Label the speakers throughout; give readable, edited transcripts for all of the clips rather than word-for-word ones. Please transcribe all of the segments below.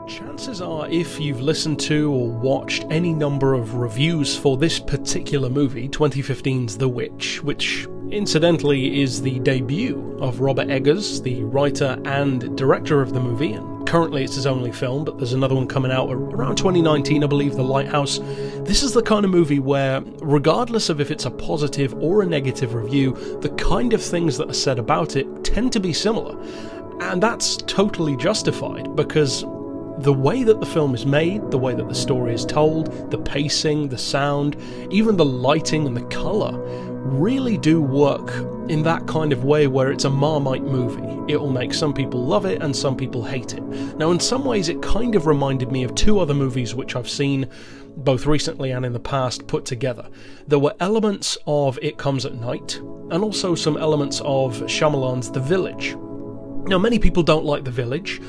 Speaker 1: Chances are, if you've listened to or watched any number of reviews for this particular movie, 2015's The Witch, which incidentally is the debut of Robert Eggers, the writer and director of the movie, and currently it's his only film, but there's another one coming out around 2019, I believe, The Lighthouse. This is the kind of movie where, regardless of if it's a positive or a negative review, the kind of things that are said about it tend to be similar. And that's totally justified, because the way that the film is made, the way that the story is told, the pacing, the sound, even the lighting and the colour really do work in that kind of way where it's a Marmite movie. It will make some people love it and some people hate it. Now, in some ways it kind of reminded me of two other movies which I've seen both recently and in the past put together. There were elements of It Comes at Night and also some elements of Shyamalan's The Village. Now, many people don't like The Village.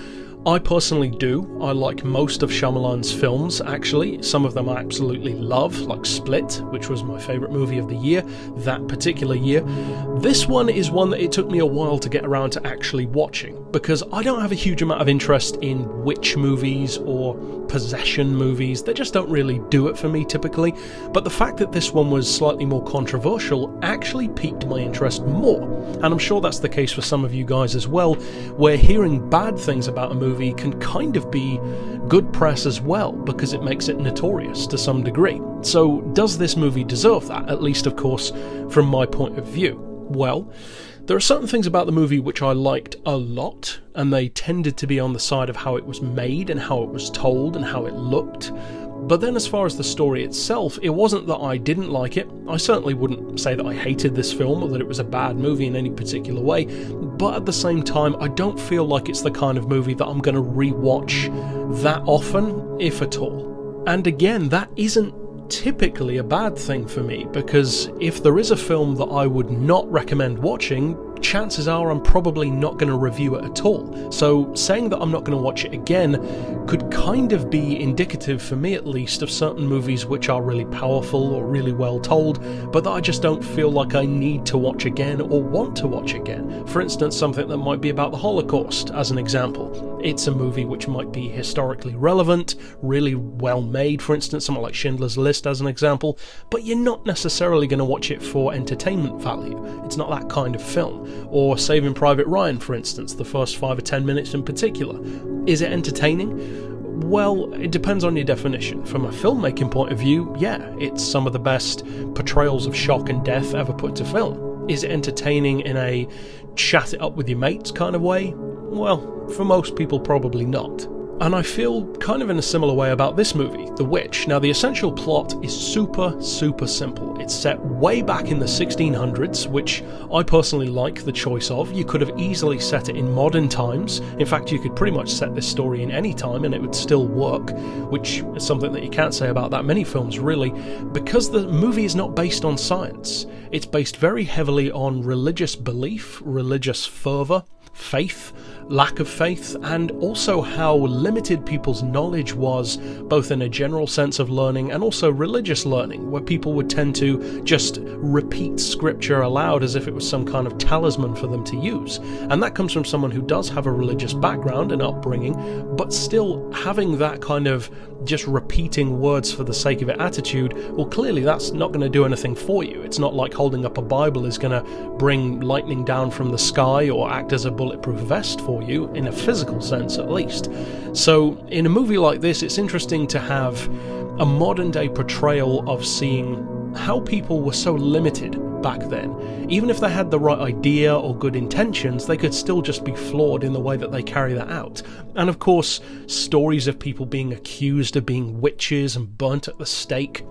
Speaker 1: I personally do. I like most of Shyamalan's films, actually. Some of them I absolutely love, like Split, which was my favourite movie of the year, that particular year. This one is one that it took me a while to get around to actually watching, because I don't have a huge amount of interest in witch movies or possession movies. They just don't really do it for me, typically. But the fact that this one was slightly more controversial actually piqued my interest more. And I'm sure that's the case for some of you guys as well, where hearing bad things about a movie can kind of be good press as well, because it makes it notorious to some degree. So does this movie deserve that? At least, of course, from my point of view. Well, there are certain things about the movie which I liked a lot, and they tended to be on the side of how it was made and how it was told and how it looked. But then as far as the story itself, it wasn't that I didn't like it. I certainly wouldn't say that I hated this film or that it was a bad movie in any particular way, but at the same time, I don't feel like it's the kind of movie that I'm going to rewatch that often, if at all. And again, that isn't typically a bad thing for me, because if there is a film that I would not recommend watching, chances are I'm probably not going to review it at all. So saying that I'm not going to watch it again could kind of be indicative, for me at least, of certain movies which are really powerful or really well told, but that I just don't feel like I need to watch again or want to watch again. For instance, something that might be about the Holocaust, as an example. It's a movie which might be historically relevant, really well made, for instance, something like Schindler's List as an example, but you're not necessarily going to watch it for entertainment value. It's not that kind of film. Or Saving Private Ryan, for instance, the first 5 or 10 minutes in particular. Is it entertaining? Well, it depends on your definition. From a filmmaking point of view, yeah, it's some of the best portrayals of shock and death ever put to film. Is it entertaining in a chat it up with your mates kind of way? Well, for most people, probably not. And I feel kind of in a similar way about this movie, The Witch. Now, the essential plot is super simple. It's set way back in the 1600s, which I personally like the choice of. You could have easily set it in modern times. In fact, you could pretty much set this story in any time and it would still work, which is something that you can't say about that many films, really, because the movie is not based on science. It's based very heavily on religious belief, religious fervour, faith, lack of faith, and also how limited people's knowledge was, both in a general sense of learning and also religious learning, where people would tend to just repeat scripture aloud as if it was some kind of talisman for them to use. And that comes from someone who does have a religious background and upbringing, but still having that kind of just repeating words for the sake of it attitude, well, clearly that's not going to do anything for you. It's not like holding up a Bible is going to bring lightning down from the sky or act as a bulletproof vest for you, in a physical sense at least. So in a movie like this, it's interesting to have a modern day portrayal of seeing how people were so limited back then. Even if they had the right idea or good intentions, they could still just be flawed in the way that they carry that out. And of course, stories of people being accused of being witches and burnt at the stake,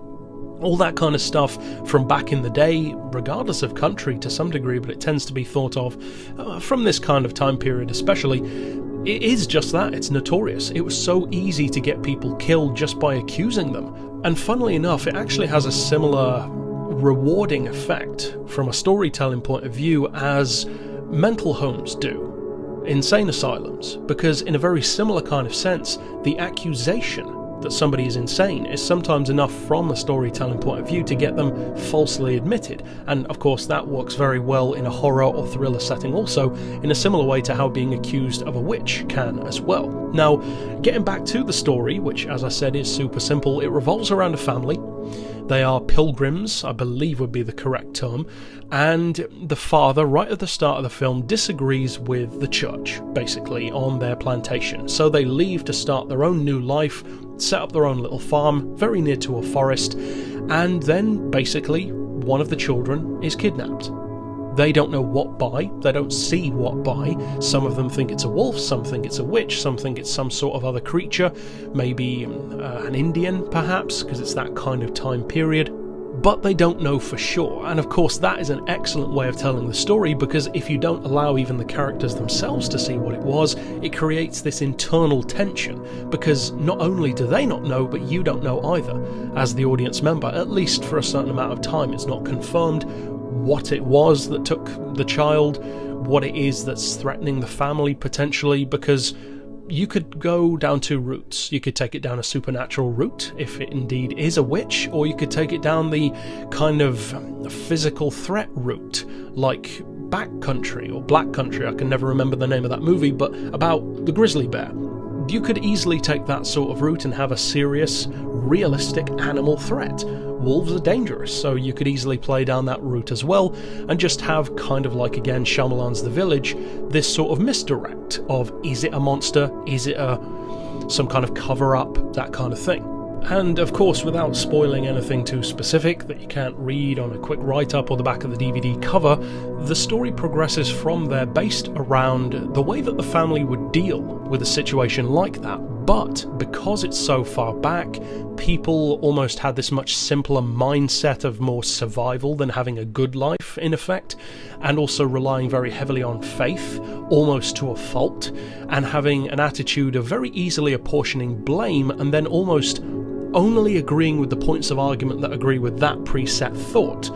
Speaker 1: all that kind of stuff from back in the day, regardless of country to some degree, but it tends to be thought of from this kind of time period especially. It is just that, it's notorious. It was so easy to get people killed just by accusing them. And funnily enough, it actually has a similar rewarding effect from a storytelling point of view as mental homes do, insane asylums, because in a very similar kind of sense, the accusation, that somebody is insane is sometimes enough from a storytelling point of view to get them falsely admitted. And of course that works very well in a horror or thriller setting also, in a similar way to how being accused of a witch can as well. Now, getting back to the story, which as I said is super simple, it revolves around a family. They are pilgrims, I believe would be the correct term, and the father, right at the start of the film, disagrees with the church, basically, on their plantation. So they leave to start their own new life, set up their own little farm, very near to a forest, and then, basically, one of the children is kidnapped. They don't know what by, they don't see what by. Some of them think it's a wolf, some think it's a witch, some think it's some sort of other creature, maybe an Indian perhaps, because it's that kind of time period. But they don't know for sure, and of course that is an excellent way of telling the story, because if you don't allow even the characters themselves to see what it was, it creates this internal tension, because not only do they not know, but you don't know either, as the audience member, at least for a certain amount of time. It's not confirmed what it was that took the child, what it is that's threatening the family potentially, because you could go down two routes. You could take it down a supernatural route, if it indeed is a witch, or you could take it down the kind of physical threat route, like Backcountry or Black Country, I can never remember the name of that movie, but about the grizzly bear. You could easily take that sort of route and have a serious, realistic animal threat. Wolves are dangerous, so you could easily play down that route as well, and just have kind of like, again, Shyamalan's The Village, this sort of misdirect of, is it a monster, is it some kind of cover-up, that kind of thing. And of course, without spoiling anything too specific that you can't read on a quick write-up or the back of the DVD cover, the story progresses from there based around the way that the family would deal with a situation like that. But because it's so far back, people almost had this much simpler mindset of more survival than having a good life, in effect, and also relying very heavily on faith, almost to a fault, and having an attitude of very easily apportioning blame and then almost only agreeing with the points of argument that agree with that preset thought.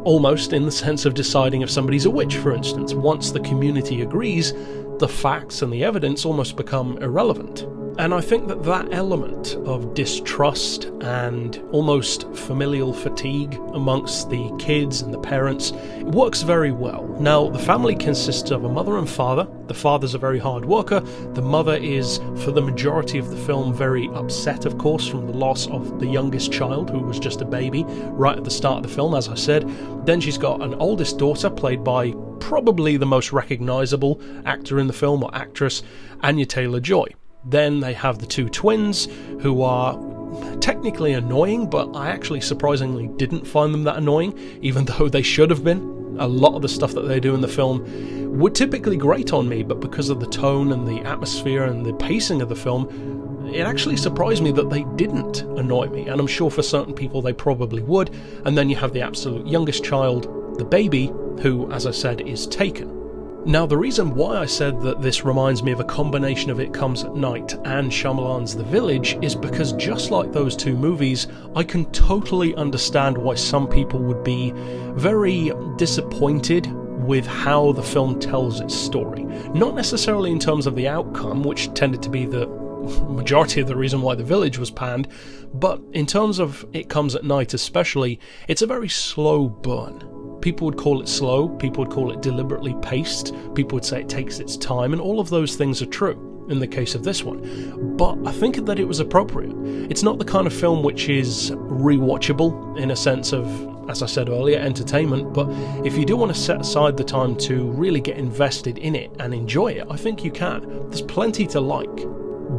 Speaker 1: Almost in the sense of deciding if somebody's a witch, for instance. Once the community agrees, the facts and the evidence almost become irrelevant. And I think that that element of distrust and almost familial fatigue amongst the kids and the parents works very well. Now, the family consists of a mother and father. The father's a very hard worker. The mother is, for the majority of the film, very upset, of course, from the loss of the youngest child, who was just a baby, right at the start of the film, as I said. Then she's got an oldest daughter, played by probably the most recognisable actor in the film, or actress, Anya Taylor-Joy. Then they have the two twins, who are technically annoying, but I actually surprisingly didn't find them that annoying, even though they should have been. A lot of the stuff that they do in the film would typically grate on me, but because of the tone and the atmosphere and the pacing of the film, it actually surprised me that they didn't annoy me, and I'm sure for certain people they probably would. And then you have the absolute youngest child, the baby, who, as I said, is taken. Now, the reason why I said that this reminds me of a combination of It Comes at Night and Shyamalan's The Village is because, just like those two movies, I can totally understand why some people would be very disappointed with how the film tells its story. Not necessarily in terms of the outcome, which tended to be the majority of the reason why The Village was panned, but in terms of It Comes at Night especially, it's a very slow burn. People would call it slow, people would call it deliberately paced, people would say it takes its time, and all of those things are true in the case of this one. But I think that it was appropriate. It's not the kind of film which is rewatchable in a sense of, as I said earlier, entertainment, but if you do want to set aside the time to really get invested in it and enjoy it, I think you can. There's plenty to like.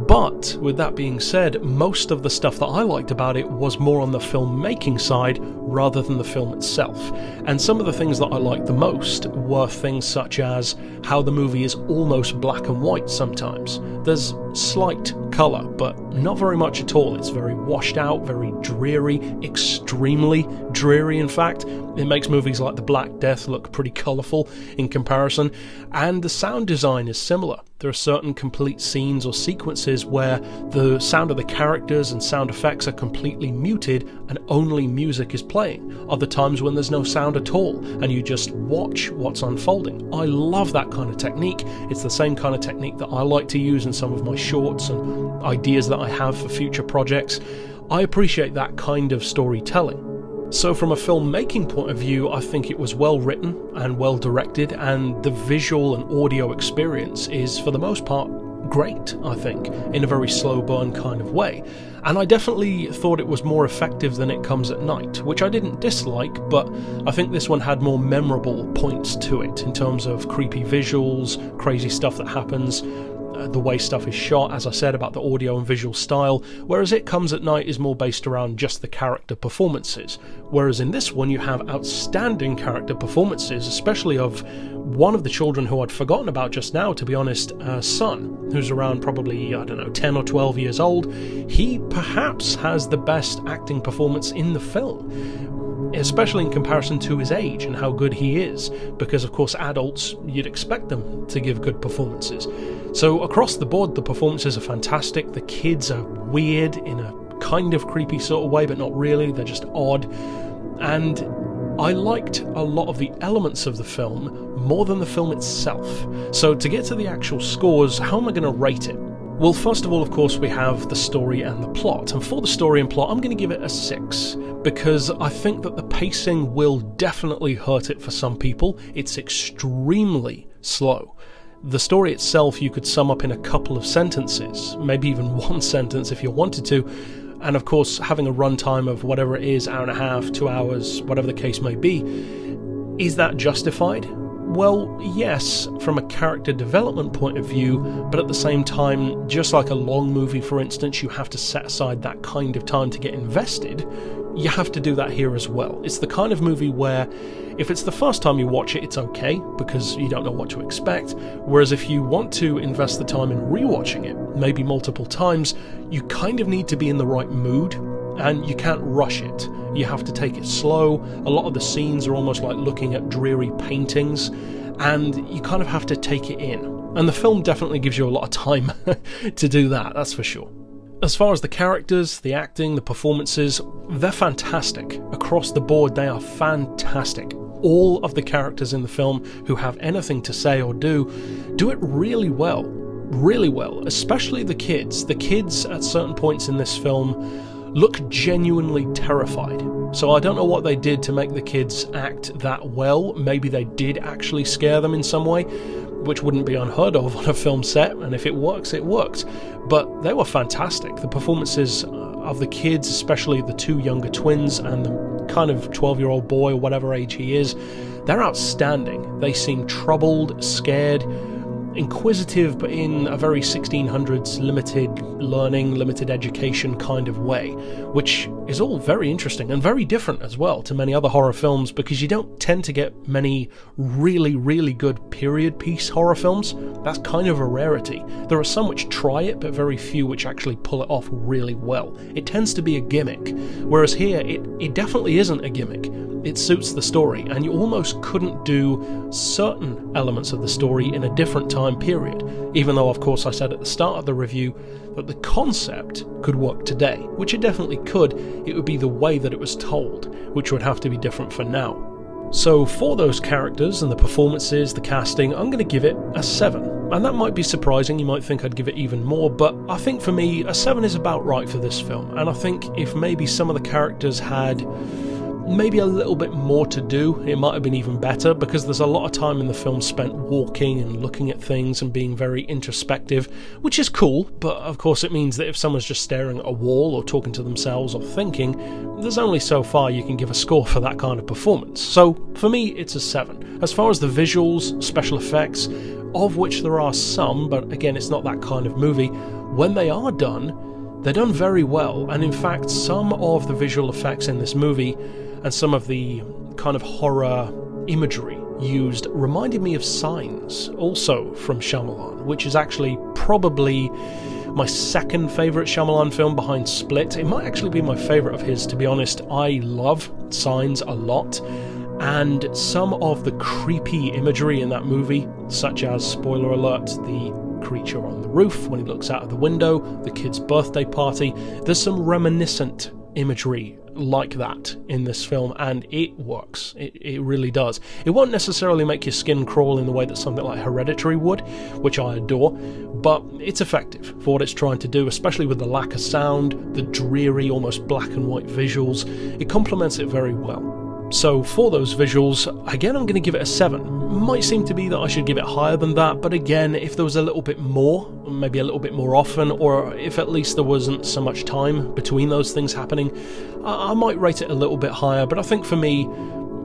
Speaker 1: But, with that being said, most of the stuff that I liked about it was more on the filmmaking side rather than the film itself. And some of the things that I liked the most were things such as how the movie is almost black and white sometimes. There's slight colour, but not very much at all. It's very washed out, very dreary, extremely dreary in fact. It makes movies like The Black Death look pretty colourful in comparison. And the sound design is similar. There are certain complete scenes or sequences where the sound of the characters and sound effects are completely muted and only music is playing. Other times when there's no sound at all and you just watch what's unfolding. I love that kind of technique. It's the same kind of technique that I like to use in some of my shorts and ideas that I have for future projects. I appreciate that kind of storytelling. So from a filmmaking point of view, I think it was well written and well directed, and the visual and audio experience is, for the most part, great, I think, in a very slow burn kind of way. And I definitely thought it was more effective than It Comes at Night, which I didn't dislike, but I think this one had more memorable points to it in terms of creepy visuals, crazy stuff that happens, the way stuff is shot, as I said, about the audio and visual style, whereas It Comes at Night is more based around just the character performances. Whereas in this one you have outstanding character performances, especially of one of the children who I'd forgotten about just now, to be honest, Son, who's around probably, 10 or 12 years old. He perhaps has the best acting performance in the film, especially in comparison to his age and how good he is, because of course adults, you'd expect them to give good performances. So across the board the performances are fantastic. The kids are weird in a kind of creepy sort of way, but not really, they're just odd. And I liked a lot of the elements of the film more than the film itself. So to get to the actual scores, how am I going to rate it? Well, first of all, of course, we have the story and the plot. And for the story and plot, I'm going to give it a 6, because I think that the pacing will definitely hurt it for some people. It's extremely slow. The story itself you could sum up in a couple of sentences, maybe even one sentence if you wanted to. And of course, having a runtime of whatever it is, hour and a half, 2 hours, whatever the case may be, is that justified? Well, yes, from a character development point of view, but at the same time, just like a long movie, for instance, you have to set aside that kind of time to get invested. You have to do that here as well. It's the kind of movie where, if it's the first time you watch it, it's okay, because you don't know what to expect, whereas if you want to invest the time in rewatching it, maybe multiple times, you kind of need to be in the right mood, and you can't rush it. You have to take it slow. A lot of the scenes are almost like looking at dreary paintings, and you kind of have to take it in. And the film definitely gives you a lot of time to do that, that's for sure. As far as the characters, the acting, the performances, they're fantastic. Across the board, they are fantastic. All of the characters in the film who have anything to say or do it really well. Really well, especially the kids. The kids at certain points in this film look genuinely terrified. So I don't know what they did to make the kids act that well. Maybe they did actually scare them in some way, which wouldn't be unheard of on a film set, and if it works, it worked. But they were fantastic. The performances of the kids, especially the two younger twins and the kind of 12-year-old boy or whatever age he is, they're outstanding. They seem troubled, scared, inquisitive, but in a very 1600s limited learning, limited education kind of way, which is all very interesting and very different as well to many other horror films, because you don't tend to get many really, really good period piece horror films. That's kind of a rarity. There are some which try it, but very few which actually pull it off really well. It tends to be a gimmick, whereas here it definitely isn't a gimmick. It suits the story, and you almost couldn't do certain elements of the story in a different time period, even though of course I said at the start of the review that the concept could work today, which it definitely could. It would be the way that it was told, which would have to be different for now. So for those characters and the performances, the casting, I'm going to give it a 7. And that might be surprising, you might think I'd give it even more, but I think for me a 7 is about right for this film. And I think if maybe some of the characters had maybe a little bit more to do, it might have been even better, because there's a lot of time in the film spent walking and looking at things and being very introspective, which is cool, but of course it means that if someone's just staring at a wall or talking to themselves or thinking, there's only so far you can give a score for that kind of performance. So for me it's a 7. As far as the visuals, special effects, of which there are some, but again it's not that kind of movie, when they are done, they're done very well. And in fact some of the visual effects in this movie and some of the kind of horror imagery used reminded me of Signs, also from Shyamalan, which is actually probably my second favourite Shyamalan film behind Split. It might actually be my favourite of his, to be honest. I love Signs a lot, and some of the creepy imagery in that movie, such as, spoiler alert, the creature on the roof, when he looks out of the window, the kid's birthday party. There's some reminiscent imagery like that in this film, and it works. It really does. It won't necessarily make your skin crawl in the way that something like Hereditary would, which I adore, but it's effective for what it's trying to do, especially with the lack of sound, the dreary, almost black and white visuals. It complements it very well. So for those visuals, again, I'm going to give it a 7. Might seem to be that I should give it higher than that, but again, if there was a little bit more, maybe a little bit more often, or if at least there wasn't so much time between those things happening, I might rate it a little bit higher, but I think for me,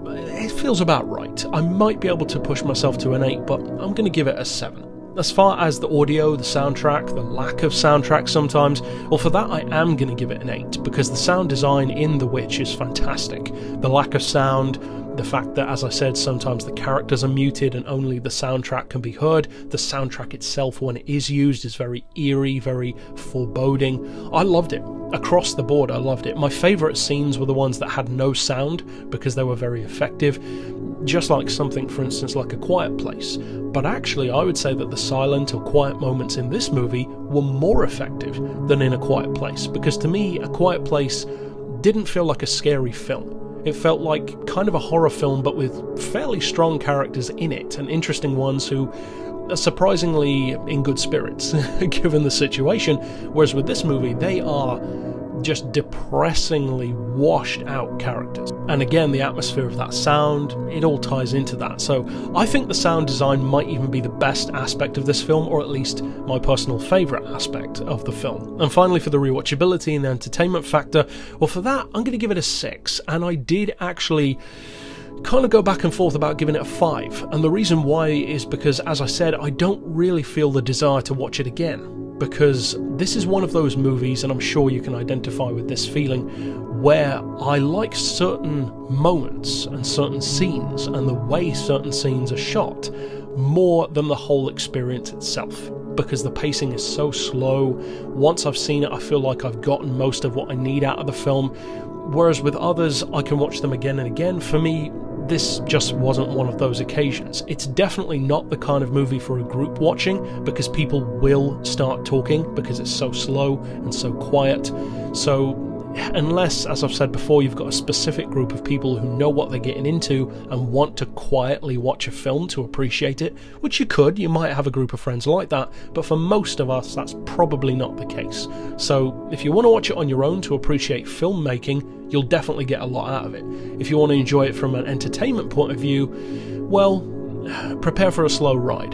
Speaker 1: it feels about right. I might be able to push myself to an 8, but I'm going to give it a 7. As far as the audio, the soundtrack, the lack of soundtrack sometimes, well, for that I am going to give it an 8, because the sound design in The Witch is fantastic. The lack of sound, the fact that, as I said, sometimes the characters are muted and only the soundtrack can be heard. The soundtrack itself, when it is used, is very eerie, very foreboding. I loved it. Across the board, I loved it. My favourite scenes were the ones that had no sound, because they were very effective. Just like something, for instance, like A Quiet Place. But actually, I would say that the silent or quiet moments in this movie were more effective than in A Quiet Place, because to me, A Quiet Place didn't feel like a scary film. It felt like kind of a horror film, but with fairly strong characters in it, and interesting ones who are surprisingly in good spirits, given the situation, whereas with this movie, they are just depressingly washed out characters. And again, the atmosphere of that sound, it all ties into that. So I think the sound design might even be the best aspect of this film, or at least my personal favourite aspect of the film. And finally, for the rewatchability and the entertainment factor, well, for that, I'm going to give it a 6. And I did actually kind of go back and forth about giving it a 5. And the reason why is because, as I said, I don't really feel the desire to watch it again. Because this is one of those movies, and I'm sure you can identify with this feeling, where I like certain moments and certain scenes and the way certain scenes are shot more than the whole experience itself. Because the pacing is so slow. Once I've seen it, I feel like I've gotten most of what I need out of the film. Whereas with others, I can watch them again and again. For me, this just wasn't one of those occasions. It's definitely not the kind of movie for a group watching, because people will start talking because it's so slow and so quiet. So unless, as I've said before, you've got a specific group of people who know what they're getting into and want to quietly watch a film to appreciate it, which you might have a group of friends like that, but for most of us that's probably not the case. So if you want to watch it on your own to appreciate filmmaking, you'll definitely get a lot out of it. If you want to enjoy it from an entertainment point of view, well, prepare for a slow ride.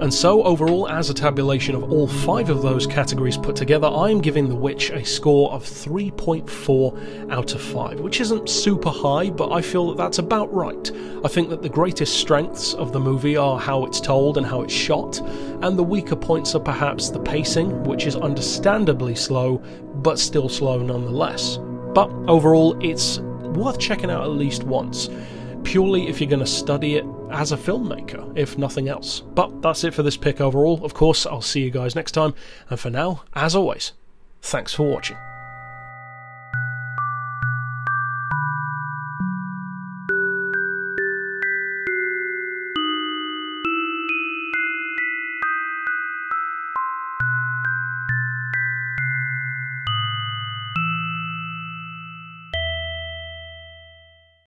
Speaker 1: And so, overall, as a tabulation of all 5 of those categories put together, I am giving The Witch a score of 3.4 out of 5, which isn't super high, but I feel that that's about right. I think that the greatest strengths of the movie are how it's told and how it's shot, and the weaker points are perhaps the pacing, which is understandably slow, but still slow nonetheless. But overall, it's worth checking out at least once, purely if you're going to study it as a filmmaker, if nothing else. But that's it for this pick overall. Of course, I'll see you guys next time, and for now, as always, thanks for watching.